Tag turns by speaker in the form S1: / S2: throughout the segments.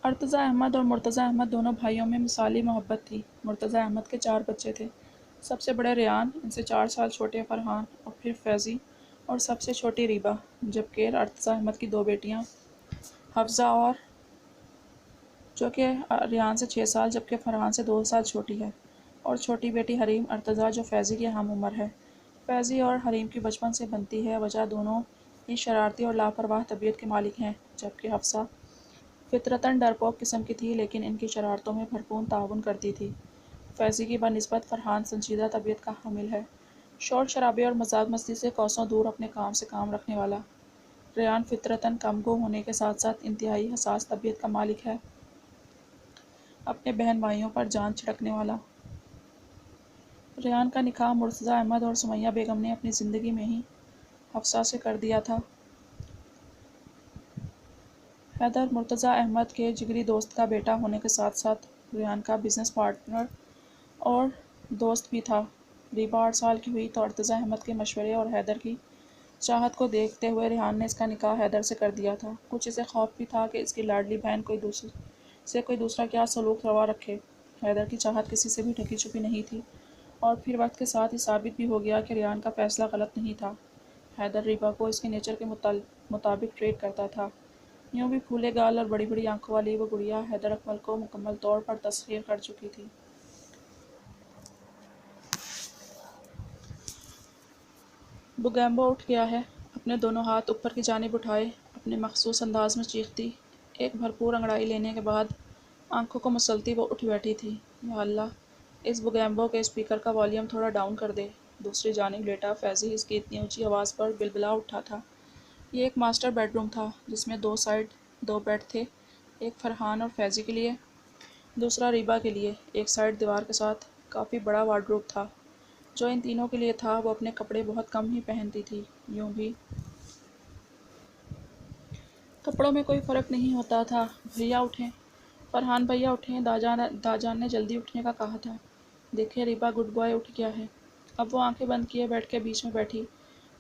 S1: अर्तज़ा अहमद और मुर्तज़ा अहमद दोनों भाइयों में मिसाली मोहब्बत थी। मुर्तज़ा अहमद के 4 बच्चे थे। सबसे बड़े रेयान, इनसे 4 साल छोटे फरहान और फिर फैज़ी और सबसे छोटी रीबा, जबकि अर्तज़ा अहमद की 2 बेटियां हफ्ज़ा और जो कि रेयान से 6 साल जबकि फरहान से 2 साल छोटी है, और छोटी बेटी हरीम अर्तज़ा जो फैज़ी की हम उम्र है। फैज़ी और हरीम की बचपन से बनती है, वजह दोनों ही शरारती और लापरवाह तबीयत के मालिक हैं, जबकि हफ्सा फितरतन डरपोक किस्म की थी लेकिन इनकी शरारतों में भरपूर ताउन करती थी। फैज़ी की बनिस्बत फरहान संजीदा तबीयत का हामिल है, शोर शराबे और मजाक मस्ती से कोसों दूर अपने काम से काम रखने वाला। रेयान फितरतन कमगो होने के साथ साथ इंतहाई हसास तबीयत का मालिक है, अपने बहन भाइयों पर जान छिड़कने वाला। रेयान का निकाह मुर्तज़ा अहमद और सुमैया बेगम ने अपनी ज़िंदगी में ही हफ्सा से कर दिया था। हैदर मुर्तज़ा अहमद के जिगरी दोस्त का बेटा होने के साथ साथ रेयान का बिजनेस पार्टनर और दोस्त भी था। रीबा 8 साल की हुई तो अर्तज़ा अहमद के मशवरे और हैदर की चाहत को देखते हुए रेहान ने इसका निकाह हैदर से कर दिया था। कुछ इसे खौफ भी था कि इसकी लाडली बहन कोई दूसरा क्या सलूक रवा रखे। हैदर की चाहत किसी से भी ढकी छुपी नहीं थी, और फिर वक्त के साथ ही साबित भी हो गया कि रेहान का फैसला गलत नहीं था। हैदर रीबा को इसके नेचर के मुताबिक ट्रीट करता था। यूँ भी फूले गाल और बड़ी बड़ी आंखों वाली वो गुड़िया हैदर अकमल को मुकम्मल तौर पर तस्खीर कर चुकी थी। बुगैम्बो उठ गया है, अपने दोनों हाथ ऊपर की जानिब उठाए, अपने मखसूस अंदाज में चीखती। एक भरपूर अंगड़ाई लेने के बाद आंखों को मसलती वो उठ बैठी थी। या अल्लाह, इस बुगैम्बो के स्पीकर का वॉल्यूम थोड़ा डाउन कर दे। दूसरी जानिब लेटा फैज़ी इसकी इतनी ऊंची आवाज़ पर बिलबिला उठा था। ये एक मास्टर बेडरूम था जिसमें 2 साइड 2 बेड थे, एक फरहान और फैज़ी के लिए, दूसरा रीबा के लिए। एक साइड दीवार के साथ काफ़ी बड़ा वार्डरोब था जो इन तीनों के लिए था। वो अपने कपड़े बहुत कम ही पहनती थी। यूँ भी कपड़ों में कोई फ़र्क नहीं होता था। भैया उठें, फरहान भैया उठें, दाजान ने जल्दी उठने का कहा था। देखे रीबा, गुड बॉय उठ गया है। अब वो आंखें बंद किए बेड के बीच में बैठी,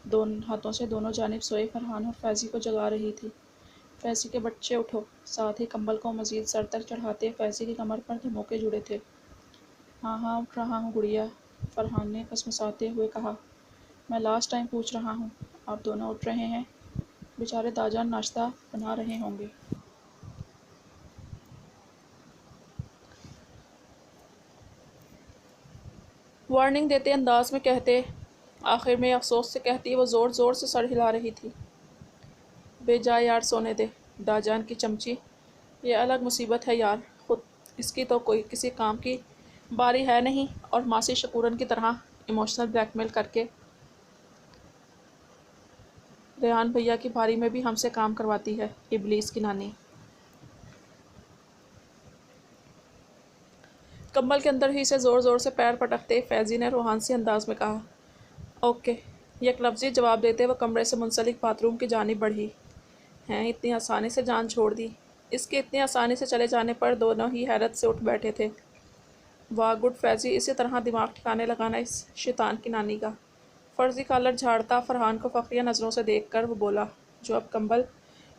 S1: दोनों हाथों से दोनों जानिब सोए फरहान और फैज़ी को जगा रही थी। फैज़ी के बच्चे उठो। साथ ही कंबल को मज़ीद सर तक चढ़ाते फैज़ी की कमर पर धमोके जुड़े थे। हाँ हाँ उठ रहा हूँ गुड़िया, फरहान ने कसमसाते हुए कहा। मैं लास्ट टाइम पूछ रहा हूँ, आप दोनों उठ रहे हैं? बेचारे दाजान नाश्ता बना रहे होंगे। वार्निंग देते अंदाज में कहते, आखिर में अफसोस से कहती। वो ज़ोर ज़ोर से सर हिला रही थी। बेजा यार, सोने दे। दाजान की चमची, ये अलग मुसीबत है यार, खुद इसकी तो कोई किसी काम की बारी है नहीं, और मासी शकूरन की तरह इमोशनल ब्लैकमेल करके रेहान भैया की बारी में भी हमसे काम करवाती है, इबलीस की नानी। कंबल के अंदर ही से ज़ोर ज़ोर से पैर पटकते फैज़ी ने रूहानी अंदाज में कहा। ओके, यह एक लफ्ज़ी जवाब देते वह कमरे से मुंसलिक बाथरूम की जानिब बढ़ी। हैं, इतनी आसानी से जान छोड़ दी। इसके इतनी आसानी से चले जाने पर दोनों ही हैरत से उठ बैठे थे। वाह गुड फैज़ी, इसी तरह दिमाग ठिकाने लगाना इस शैतान की नानी का। फर्जी कॉलर झाड़ता फरहान को फ़ख्रिया नज़रों से देखकर वो बोला, जो अब कंबल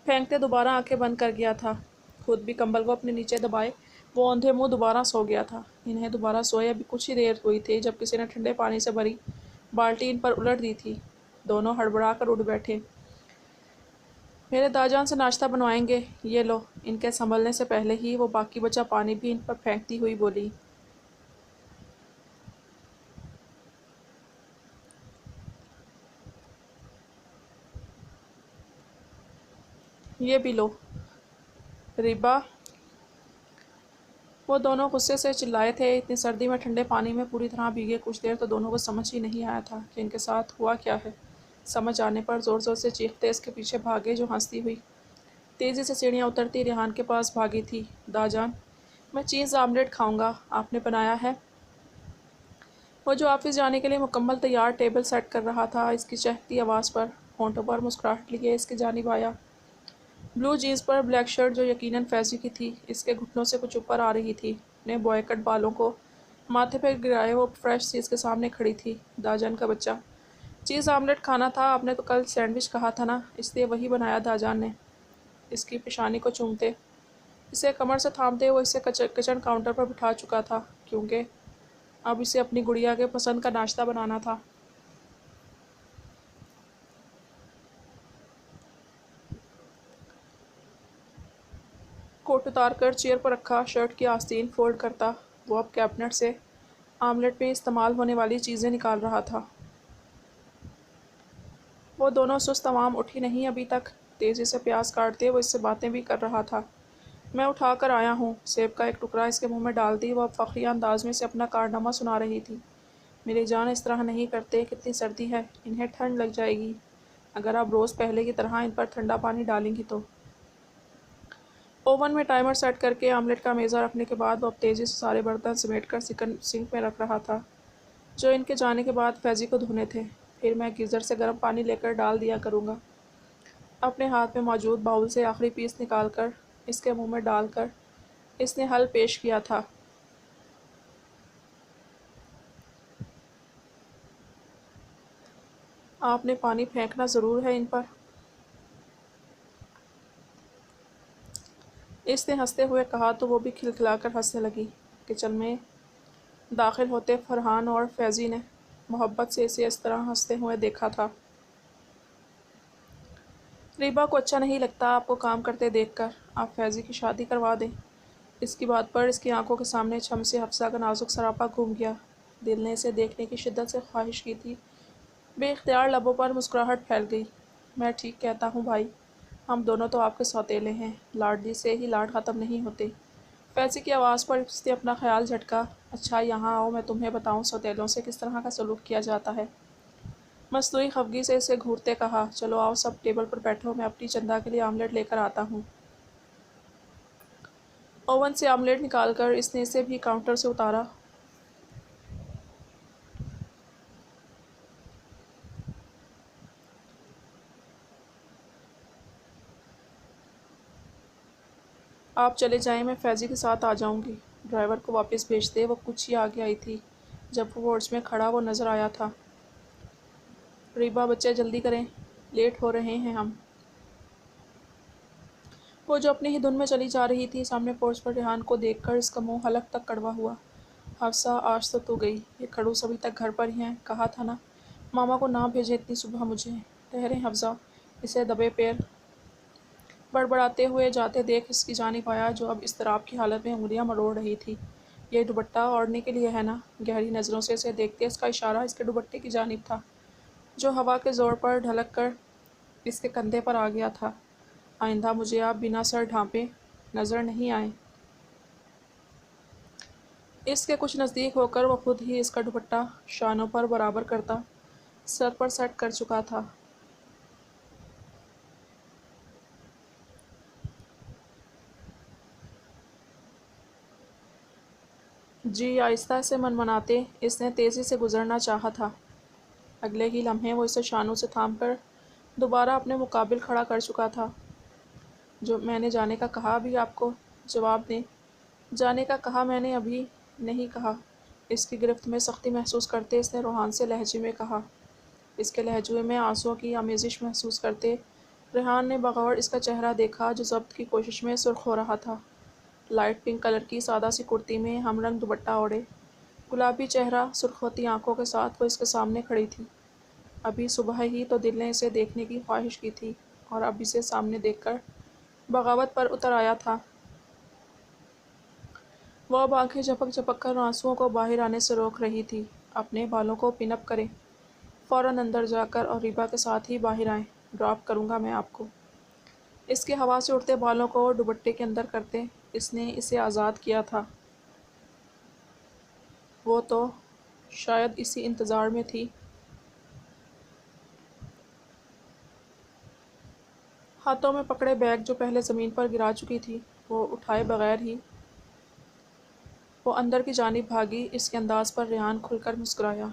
S1: फेंकते दोबारा आंखें बंद कर गया था। खुद भी कंबल को अपने नीचे दबाए वो औंधे मुँह दोबारा सो गया था। इन्हें दोबारा सोए अभी कुछ ही देर हुई थी जब किसी ने ठंडे पानी से भरी बाल्टी इन पर उलट दी थी। दोनों हड़बड़ा कर उठ बैठे। मेरे दाजान से नाश्ता बनवाएंगे, ये लो। इनके संभलने से पहले ही वो बाकी बचा पानी भी इन पर फेंकती हुई बोली। ये भी लो। रिबा, वो दोनों गुस्से से चिल्लाए थे। इतनी सर्दी में ठंडे पानी में पूरी तरह भीगे कुछ देर तो दोनों को समझ ही नहीं आया था कि इनके साथ हुआ क्या है। समझ आने पर ज़ोर ज़ोर से चीखते इसके पीछे भागे, जो हंसती हुई तेज़ी से सीढ़ियाँ उतरती रेहान के पास भागी थी। दाजान, मैं चीज़ आमलेट खाऊंगा, आपने बनाया है? वो जो ऑफिस जाने के लिए मुकम्मल तैयार टेबल सेट कर रहा था, इसकी चहकती आवाज़ पर होंठों पर मुस्कुराहट लिए इसकी जानिब आया। ब्लू जीन्स पर ब्लैक शर्ट जो यकीनन फैज़ी की थी, इसके घुटनों से कुछ ऊपर आ रही थी। अपने बॉय कट बालों को माथे पर गिराए वो फ्रेश सी इसके सामने खड़ी थी। दाजान का बच्चा, चीज़ आमलेट खाना था? आपने तो कल सैंडविच कहा था ना, इसलिए वही बनाया दाजान ने, इसकी पेशानी को चूमते। اسے کمر سے تھامتے وہ اسے کچن کاؤنٹر پر بٹھا چکا تھا، کیونکہ اب اسے اپنی گڑیا کے پسند کا ناشتہ بنانا تھا۔ کوٹ اتار کر چیئر پر رکھا، شرٹ کی آستین فولڈ کرتا وہ اب کیبنٹ سے آملیٹ میں استعمال ہونے والی چیزیں نکال رہا تھا۔ وہ دونوں سست عوام اٹھی نہیں ابھی تک۔ تیزی سے پیاز کاٹتے وہ اس سے باتیں بھی کر رہا تھا۔ میں اٹھا کر آیا ہوں۔ سیب کا ایک ٹکڑا اس کے منہ میں ڈال دی وہ اب فخریہ انداز میں اسے اپنا کارنامہ سنا رہی تھی۔ میری جان اس طرح نہیں کرتے، کتنی سردی ہے، انہیں ٹھنڈ لگ جائے گی اگر آپ روز پہلے کی طرح ان پر ٹھنڈا پانی ڈالیں گی تو۔ اوون میں ٹائمر سیٹ کر کے آملیٹ کا میزہ رکھنے کے بعد وہ اب تیزی سے سارے برتن سمیٹ کر سنک میں رکھ رہا تھا، جو ان کے جانے کے بعد فیضی کو دھونے تھے۔ پھر میں گیزر سے گرم پانی لے کر ڈال دیا کروں گا۔ اپنے ہاتھ میں موجود باؤل سے آخری پیس نکال کر اس کے منہ میں ڈال کر اس نے حل پیش کیا تھا۔ آپ نے پانی پھینکنا ضرور ہے ان پر۔ اس نے ہنستے ہوئے کہا تو وہ بھی کھلکھلا کر ہنسنے لگی۔ کچن میں داخل ہوتے فرحان اور فیضی نے محبت سے اسے اس طرح ہنستے ہوئے دیکھا تھا۔ ریبا کو اچھا نہیں لگتا آپ کو کام کرتے دیکھ کر، آپ فیضی کی شادی کروا دیں۔ اس کی بات پر اس کی آنکھوں کے سامنے چھم سے حفصہ کا نازک سراپا گھوم گیا۔ دل نے اسے دیکھنے کی شدت سے خواہش کی تھی، بے اختیار لبوں پر مسکراہٹ پھیل گئی۔ میں ٹھیک کہتا ہوں بھائی، ہم دونوں تو آپ کے سوتیلے ہیں، لاڈلی سے ہی لاڈ ختم نہیں ہوتے۔ فیضی کی آواز پر اس نے اپنا خیال جھٹکا۔ اچھا یہاں آؤ میں تمہیں بتاؤں سوتیلوں سے کس طرح کا سلوک کیا جاتا ہے۔ مصنوعی خفگی سے اسے گھورتے کہا، چلو آؤ سب ٹیبل پر بیٹھو، میں اپنی چندا کے لیے آملیٹ لے کر آتا ہوں۔ اوون سے آملیٹ نکال کر اس نے اسے بھی کاؤنٹر سے اتارا۔ آپ چلے جائیں، میں فیضی کے ساتھ آ جاؤں گی۔ ڈرائیور کو واپس بھیجتے وہ کچھ ہی آگے آئی تھی جب وہ وارڈز میں کھڑا وہ نظر آیا تھا۔ ریبا بچے جلدی کریں، لیٹ ہو رہے ہیں ہم۔ وہ جو اپنی ہی دھن میں چلی جا رہی تھی، سامنے پورچ پر ریحان کو دیکھ کر اس کا منہ حلق تک کڑوا ہوا۔ حفصہ آج تو گئی، یہ کھڑوس ابھی تک گھر پر ہی ہیں، کہا تھا نا ماما کو نہ بھیجیں اتنی صبح مجھے۔ ٹھہریں حفصہ، اسے دبے پیر بڑبڑاتے ہوئے جاتے دیکھ اس کی جانب آیا جو اب اضطراب کی حالت میں انگلیاں مروڑ رہی تھی۔ یہ دوپٹہ اوڑھنے کے لیے ہے نا؟ گہری نظروں سے اسے دیکھتے اس کا اشارہ اس کے دوپٹے کی جانب تھا، جو ہوا کے زور پر ڈھلک کر اس کے کندھے پر آ گیا تھا۔ آئندہ مجھے آپ بنا سر ڈھانپے نظر نہیں آئیں۔ اس کے کچھ نزدیک ہو کر وہ خود ہی اس کا دوپٹہ شانوں پر برابر کرتا سر پر سیٹ کر چکا تھا۔ جی آہستہ سے منمناتے اس نے تیزی سے گزرنا چاہا تھا۔ اگلے ہی لمحے وہ اسے شانوں سے تھام کر دوبارہ اپنے مقابل کھڑا کر چکا تھا۔ جو میں نے جانے کا کہا ابھی آپ کو؟ جواب دیں۔ جانے کا کہا میں نے، ابھی نہیں کہا۔ اس کی گرفت میں سختی محسوس کرتے اس نے روحان سے لہجے میں کہا۔ اس کے لہجے میں آنسوؤں کی آمیزش محسوس کرتے ریحان نے بغور اس کا چہرہ دیکھا جو ضبط کی کوشش میں سرخ ہو رہا تھا۔ لائٹ پنک کلر کی سادہ سی کرتی میں ہم رنگ دوپٹہ اوڑھے، گلابی چہرہ، سرخوتی آنکھوں کے ساتھ وہ اس کے سامنے کھڑی تھی۔ ابھی صبح ہی تو دل نے اسے دیکھنے کی خواہش کی تھی اور اب اسے سامنے دیکھ کر بغاوت پر اتر آیا تھا۔ وہ اب آنکھیں جھپک جھپک کر آنسوؤں کو باہر آنے سے روک رہی تھی۔ اپنے بالوں کو پن اپ کریں، فوراً اندر جا کر اور ریبا کے ساتھ ہی باہر آئیں، ڈراپ کروں گا میں آپ کو۔ اس کے ہوا سے اڑتے بالوں کو دوپٹے کے اندر کرتے اس نے اسے آزاد کیا تھا۔ وہ تو شاید اسی انتظار میں تھی۔ ہاتھوں میں پکڑے بیگ جو پہلے زمین پر گرا چکی تھی وہ اٹھائے بغیر ہی وہ اندر کی جانب بھاگی۔ اس کے انداز پر ریحان کھل کر مسکرایا۔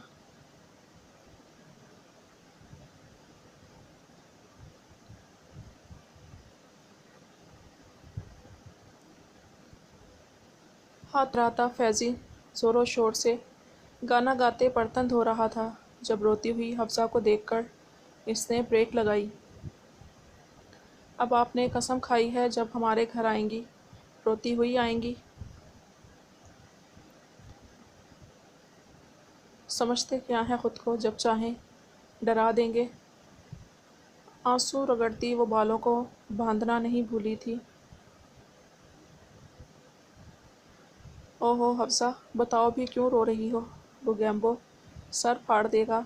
S1: ہاتھ راتا فیضی زور و شور سے گانا گاتے برتن دھو رہا تھا جب روتی ہوئی حفصہ کو دیکھ کر اس نے بریک لگائی۔ اب آپ نے قسم کھائی ہے جب ہمارے گھر آئیں گی، रोती हुई आएंगी। समझते क्या है खुद को, जब चाहें डरा देंगे। आंसू रगड़ती वो बालों को बांधना नहीं भूली थी। ओहो हफ्सा, बताओ भी क्यों रो रही हो। रुगैम्बो सर फाड़ देगा।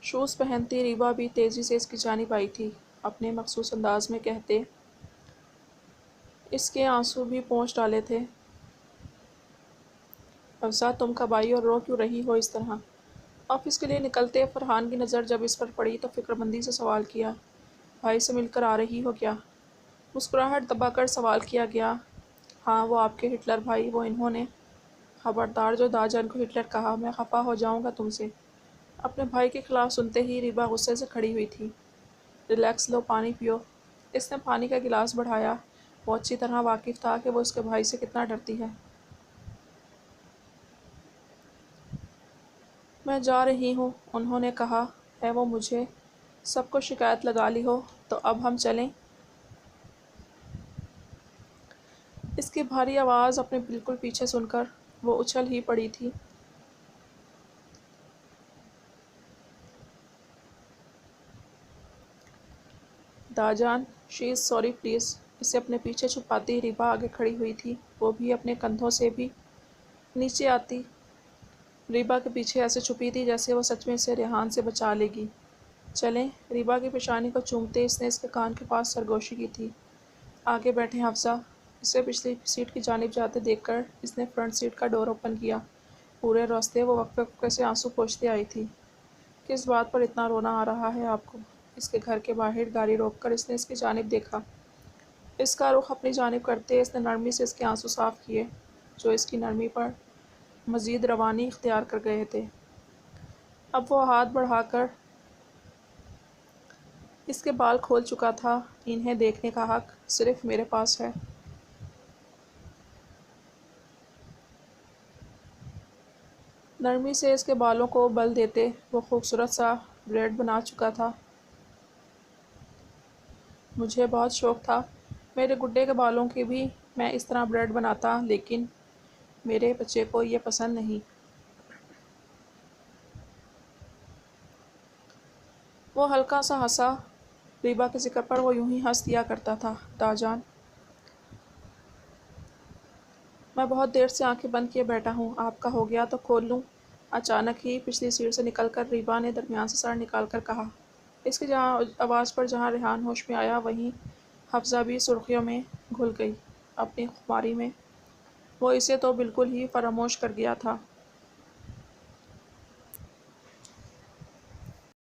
S1: शूज़ पहनती रीबा भी तेज़ी से इसकी जानिब आई थी, अपने मखसूस अंदाज में कहते इसके आंसू भी पोंछ डाले थे। हफ्सा तुम कब आई और रो क्यों रही हो इस तरह। ऑफिस के लिए निकलते फरहान की नज़र जब इस पर पड़ी तो फिक्रमंदी से सवाल किया, भाई से मिलकर आ रही हो क्या। मुस्कुराहट दबाकर सवाल किया गया, हाँ वो आपके हिटलर भाई, वो इन्होंने। खबरदार जो दाजान को हिटलर कहा, मैं खफा हो जाऊंगा तुमसे। अपने भाई के खिलाफ सुनते ही रीबा गुस्से से खड़ी हुई थी। रिलैक्स लो, पानी पियो। इसने पानी का गिलास बढ़ाया। वो अच्छी तरह वाकिफ़ था कि वो उसके भाई से कितना डरती है। मैं जा रही हूँ, उन्होंने कहा है वो मुझे सबको शिकायत लगा ली हो, तो अब हम चलें। इसकी भारी आवाज़ अपने बिल्कुल पीछे सुनकर वो उछल ही पड़ी थी। दाजान शी इज़ सॉरी प्लीज़। इसे अपने पीछे छुपाती रीबा आगे खड़ी हुई थी, वो भी अपने कंधों से भी नीचे आती। रीबा के पीछे ऐसे छुपी थी जैसे वो सच में इसे रेहान से बचा लेगी। चलें। रीबा की पेशानी को चूमते इसने इसके कान के पास सरगोशी की थी। आगे बैठे हफ्सा। इसे पिछली सीट की जानिब जाते देखकर इसने फ्रंट सीट का डोर ओपन किया। पूरे रास्ते वो वक्फे वक्फे से आंसू पोंछती आई थी। किस बात पर इतना रोना आ रहा है आपको। इसके घर के बाहर गाड़ी रोककर इसने इसकी जानिब देखा। इसका रुख अपनी जानिब करते इसने नरमी से इसके आंसू साफ किए, जो इसकी नरमी पर मज़ीद रवानी इख्तियार कर गए थे। अब वो हाथ बढ़ाकर इसके बाल खोल चुका था। इन्हें देखने का हक सिर्फ मेरे पास है। नरमी से इसके बालों को बल देते वो खूबसूरत सा ब्रेड बना चुका था। मुझे बहुत शौक़ था मेरे गुड्डे के बालों की भी मैं इस तरह ब्रेड बनाता, लेकिन मेरे बच्चे को ये पसंद नहीं। वो हल्का सा हंसा। रीबा के ज़िक्र पर वो यूं ही हंस दिया करता था। दाजान, मैं बहुत देर से आंखें बंद किए बैठा हूँ, आपका हो गया तो खोल लूँ। अचानक ही पिछली सीट से निकलकर रीबा ने दरमियान से सर निकाल कर कहा। इसकी जहाँ आवाज़ पर जहाँ रेहान होश में आया, वहीं हफ्सा भी सुर्खियों में घुल गई। अपनी खुमारी में वो इसे तो बिल्कुल ही फरामोश कर गया था।